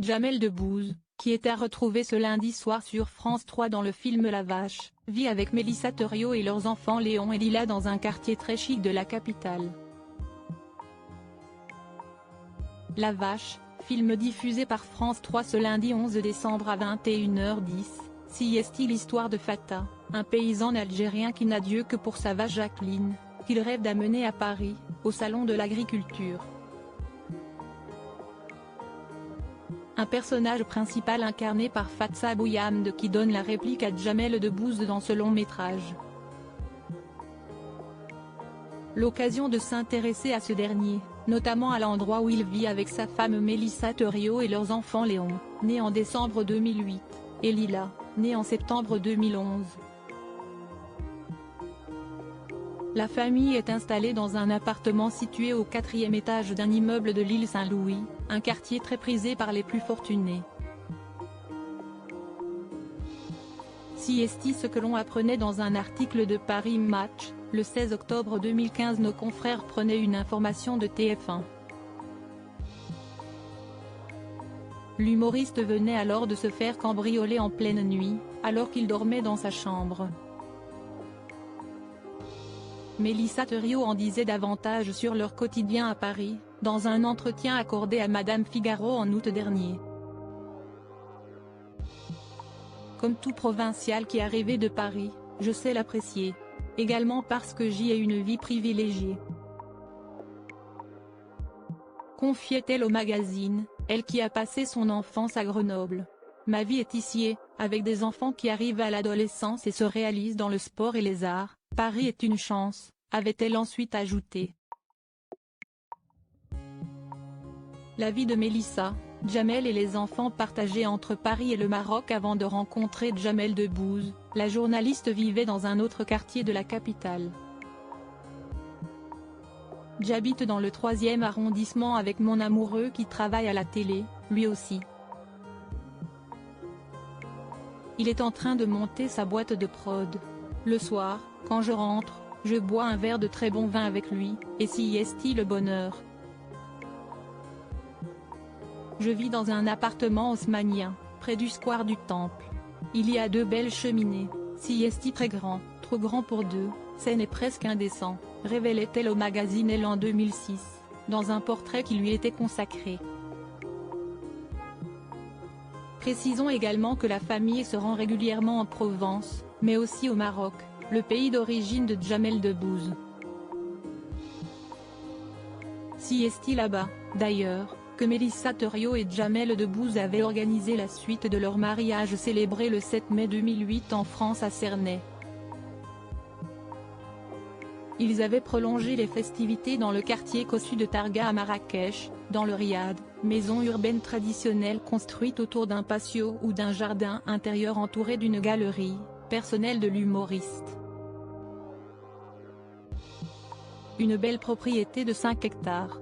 Jamel Debbouze, qui est à retrouver ce lundi soir sur France 3 dans le film La Vache, vit avec Mélissa Theriot et leurs enfants Léon et Lila dans un quartier très chic de la capitale. La Vache, film diffusé par France 3 ce lundi 11 décembre à 21h10, s'y est-il l'histoire de Fata, un paysan algérien qui n'a Dieu que pour sa vache Jacqueline, qu'il rêve d'amener à Paris, au salon de l'agriculture. Un personnage principal incarné par Fatsa Bouyamde qui donne la réplique à Jamel Debbouze dans ce long métrage. L'occasion de s'intéresser à ce dernier, notamment à l'endroit où il vit avec sa femme Mélissa Theriot et leurs enfants Léon, né en décembre 2008, et Lila, née en septembre 2011. La famille est installée dans un appartement situé au 4e étage d'un immeuble de l'île Saint-Louis, un quartier très prisé par les plus fortunés. Si est ce que l'on apprenait dans un article de Paris Match, le 16 octobre 2015 nos confrères prenaient une information de TF1. L'humoriste venait alors de se faire cambrioler en pleine nuit, alors qu'il dormait dans sa chambre. Mélissa Theriot en disait davantage sur leur quotidien à Paris, dans un entretien accordé à Madame Figaro en août dernier. Comme tout provincial qui arrivait de Paris, je sais l'apprécier. Également parce que j'y ai une vie privilégiée. Confiait-elle au magazine, elle qui a passé son enfance à Grenoble. Ma vie est ici, avec des enfants qui arrivent à l'adolescence et se réalisent dans le sport et les arts, Paris est une chance, avait-elle ensuite ajouté. La vie de Mélissa, Jamel et les enfants partagés entre Paris et le Maroc avant de rencontrer Jamel Debbouze, la journaliste vivait dans un autre quartier de la capitale. J'habite dans le 3e arrondissement avec mon amoureux qui travaille à la télé, lui aussi. Il est en train de monter sa boîte de prod. Le soir, quand je rentre, je bois un verre de très bon vin avec lui, et s'y est-il le bonheur. Je vis dans un appartement haussmannien, près du square du Temple. Il y a 2 belles cheminées, s'y est-il très grand, trop grand pour 2, ce n'est presque indécent, révélait-elle au magazine Elle en 2006, dans un portrait qui lui était consacré. Précisons également que la famille se rend régulièrement en Provence, mais aussi au Maroc, le pays d'origine de Jamel Debbouze. Si est-il là-bas, d'ailleurs, que Mélissa Theriot et Jamel Debbouze avaient organisé la suite de leur mariage célébré le 7 mai 2008 en France à Cernay. Ils avaient prolongé les festivités dans le quartier cossu de Targa à Marrakech, dans le Riad, maison urbaine traditionnelle construite autour d'un patio ou d'un jardin intérieur entouré d'une galerie, personnelle de l'humoriste. Une belle propriété de 5 hectares.